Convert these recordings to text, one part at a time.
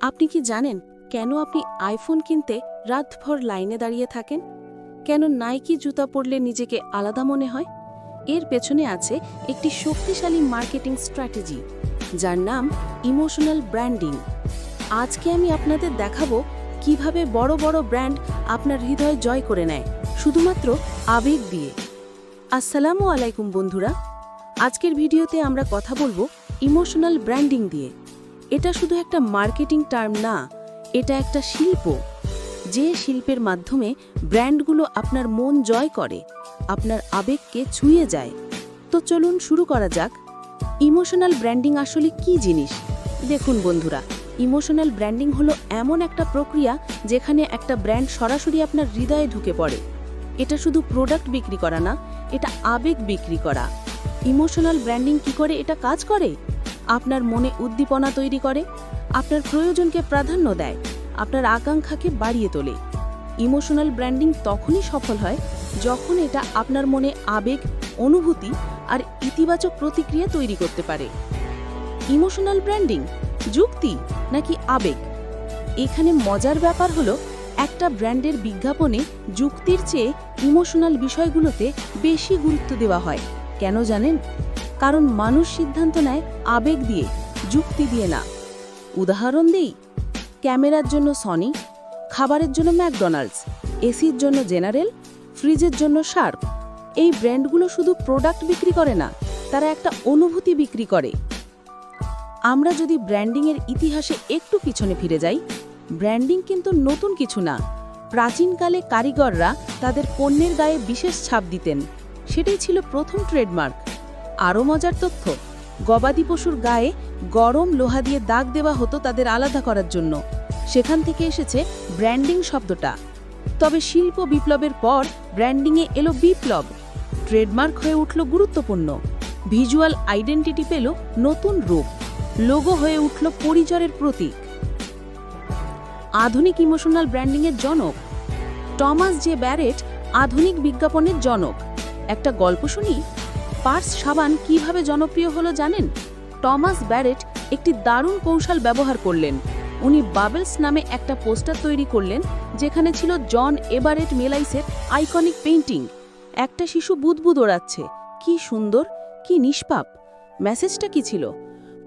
আপনি কি জানেন কেন আপনি আইফোন কিনতে রাতভর লাইনে দাঁড়িয়ে থাকেন? কেন নাইকি জুতা পরলে নিজেকে আলাদা মনে হয়? এর পেছনে আছে একটি শক্তিশালী মার্কেটিং স্ট্র্যাটেজি, যার নাম ইমোশনাল ব্র্যান্ডিং। আজকে আমি আপনাদের দেখাবো কিভাবে বড় বড় ব্র্যান্ড আপনার হৃদয় জয় করে নেয় শুধুমাত্র আবেগ দিয়ে। আসসালামু আলাইকুম বন্ধুরা, আজকের ভিডিওতে আমরা কথা বলবো ইমোশনাল ব্র্যান্ডিং দিয়ে। এটা শুধু একটা মার্কেটিং টার্ম না, এটা একটা শিল্প, যে শিল্পের মাধ্যমে ব্র্যান্ডগুলো আপনার মন জয় করে, আপনার আবেগকে ছুঁয়ে যায়। তো চলুন শুরু করা যাক। ইমোশনাল ব্র্যান্ডিং আসলে কি জিনিস? দেখুন বন্ধুরা, ইমোশনাল ব্র্যান্ডিং হলো এমন একটা প্রক্রিয়া যেখানে একটা ব্র্যান্ড সরাসরি আপনার হৃদয়ে ঢুকে পড়ে। এটা শুধু প্রোডাক্ট বিক্রি করা না, এটা আবেগ বিক্রি করা। ইমোশনাল ব্র্যান্ডিং কি করে এটা কাজ করে? আপনার মনে উদ্দীপনা তৈরি করে, আপনার প্রয়োজনকে প্রাধান্য দেয়, আপনার আকাঙ্ক্ষাকে বাড়িয়ে তোলে। ইমোশনাল ব্র্যান্ডিং তখনই সফল হয় যখন এটা আপনার মনে আবেগ, অনুভূতি আর ইতিবাচক প্রতিক্রিয়া তৈরি করতে পারে। ইমোশনাল ব্র্যান্ডিং যুক্তি নাকি আবেগ? এখানে মজার ব্যাপার হলো, একটা ব্র্যান্ডের বিজ্ঞাপনে যুক্তির চেয়ে ইমোশনাল বিষয়গুলোতে বেশি গুরুত্ব দেওয়া হয়। কেন জানেন? কারণ মানুষ সিদ্ধান্ত নেয় আবেগ দিয়ে, যুক্তি দিয়ে না। উদাহরণ দিই, ক্যামেরার জন্য সনি, খাবারের জন্য ম্যাকডোনাল্ডস, এসির জন্য জেনারেল, ফ্রিজের জন্য শার্প। এই ব্র্যান্ডগুলো শুধু প্রোডাক্ট বিক্রি করে না, তারা একটা অনুভূতি বিক্রি করে। আমরা যদি ব্র্যান্ডিংয়ের ইতিহাসে একটু পিছনে ফিরে যাই, ব্র্যান্ডিং কিন্তু নতুন কিছু না। প্রাচীনকালে কারিগররা তাদের পণ্যের গায়ে বিশেষ ছাপ দিতেন, সেটাই ছিল প্রথম ট্রেডমার্ক। আরও মজার তথ্য, গবাদি পশুর গায়ে গরম লোহা দিয়ে দাগ দেওয়া হতো তাদের আলাদা করার জন্য। সেখান থেকে এসেছে ব্র্যান্ডিং শব্দটা। তবে শিল্প বিপ্লবের পর ব্র্যান্ডিংয়ে এলো বিপ্লব। ট্রেডমার্ক হয়ে উঠল গুরুত্বপূর্ণ, ভিজুয়াল আইডেন্টিটি পেল নতুন রূপ, লোগো হয়ে উঠল পরিচয়ের প্রতীক। আধুনিক ইমোশনাল ব্র্যান্ডিংয়ের জনক টমাস জে ব্যারেট আধুনিক বিজ্ঞাপনের জনক। একটা গল্প শুনি। পার্স সাবান কিভাবে জনপ্রিয় হলো জানেন? টমাস ব্যারেট একটি দারুণ কৌশল ব্যবহার করলেন। উনি বাবেলস নামে একটা পোস্টার তৈরি করলেন, যেখানে ছিল জন এভারেট মেলাইসের আইকনিক পেইন্টিং। একটা শিশু বুদবুদ ওড়াচ্ছে। কি সুন্দর, কি নিষ্পাপ! মেসেজটা কি ছিল?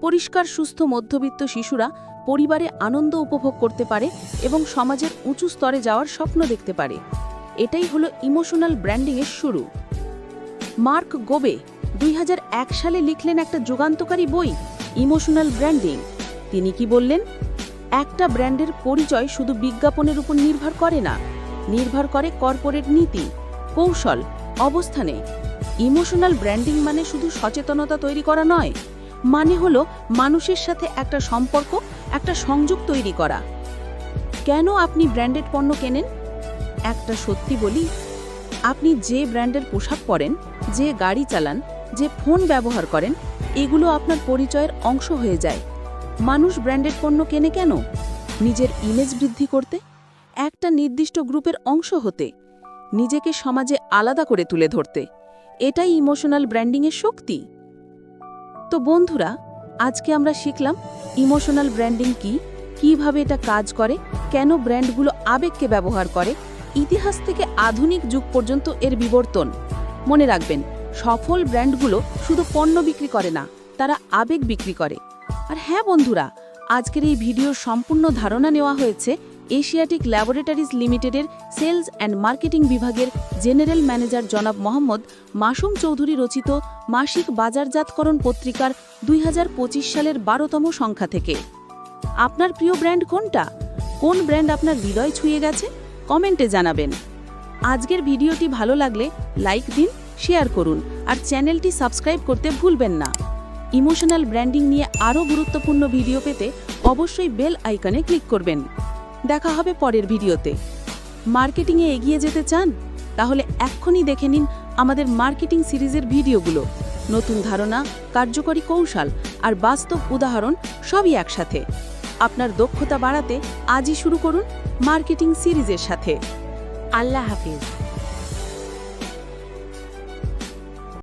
পরিষ্কার সুস্থ মধ্যবিত্ত শিশুরা পরিবারে আনন্দ উপভোগ করতে পারে এবং সমাজের উঁচু স্তরে যাওয়ার স্বপ্ন দেখতে পারে। এটাই হলো ইমোশনাল ব্র্যান্ডিংয়ের শুরু। মার্ক গোবে 2001 সালে লিখলেন একটা যুগান্তকারী বই, ইমোশনাল ব্র্যান্ডিং। তিনি কি বললেন? একটা ব্র্যান্ডের পরিচয় শুধু বিজ্ঞাপনের উপর নির্ভর করে না, নির্ভর করে কর্পোরেট নীতি, কৌশল, অবস্থানে। ইমোশনাল ব্র্যান্ডিং মানে শুধু সচেতনতা তৈরি করা নয়, মানে হলো মানুষের সাথে একটা সম্পর্ক, একটা সংযোগ তৈরি করা। কেন আপনি ব্র্যান্ডেড পণ্য কেনেন? একটা সত্যি বলি, আপনি যে ব্র্যান্ডের পোশাক পরেন, যে গাড়ি চালান, যে ফোন ব্যবহার করেন, এগুলো আপনার পরিচয়ের অংশ হয়ে যায়। মানুষ ব্র্যান্ডেড পণ্য কেনে কেন? নিজের ইমেজ বৃদ্ধি করতে, একটা নির্দিষ্ট গ্রুপের অংশ হতে, নিজেকে সমাজে আলাদা করে তুলে ধরতে। এটাই ইমোশনাল ব্র্যান্ডিংয়ের শক্তি। তো বন্ধুরা, আজকে আমরা শিখলাম ইমোশনাল ব্র্যান্ডিং কি, কিভাবে এটা কাজ করে, কেন ব্র্যান্ডগুলো আবেগকে ব্যবহার করে, ইতিহাস থেকে আধুনিক যুগ পর্যন্ত এর বিবর্তন। মনে রাখবেন, সফল ব্র্যান্ডগুলো শুধু পণ্য বিক্রি করে না, তারা আবেগ বিক্রি করে। আর হ্যাঁ বন্ধুরা, আজকের এই ভিডিওর সম্পূর্ণ ধারণা নেওয়া হয়েছে এশিয়াটিক ল্যাবরেটরিজ লিমিটেডের সেলস অ্যান্ড মার্কেটিং বিভাগের জেনারেল ম্যানেজার জনাব মোহাম্মদ মাসুম চৌধুরী রচিত মাসিক বাজারজাতকরণ পত্রিকার 2025 সালের 12তম সংখ্যা থেকে। আপনার প্রিয় ব্র্যান্ড কোনটা? কোন ব্র্যান্ড আপনার হৃদয় ছুঁয়ে গেছে? কমেন্টে জানাবেন। আজকের ভিডিওটি ভালো লাগলে লাইক দিন, শেয়ার করুন আর চ্যানেলটি সাবস্ক্রাইব করতে ভুলবেন না। ইমোশনাল ব্র্যান্ডিং নিয়ে আরও গুরুত্বপূর্ণ ভিডিও পেতে অবশ্যই বেল আইকনে ক্লিক করবেন। দেখা হবে পরের ভিডিওতে। মার্কেটিংয়ে এগিয়ে যেতে চান? তাহলে এক্ষুনি দেখে নিন আমাদের মার্কেটিং সিরিজের ভিডিওগুলো। নতুন ধারণা, কার্যকরী কৌশল আর বাস্তব উদাহরণ সবই একসাথে। আপনার দক্ষতা বাড়াতে আজই শুরু করুন মার্কেটিং সিরিজের সাথে। আল্লাহ হাফিজ।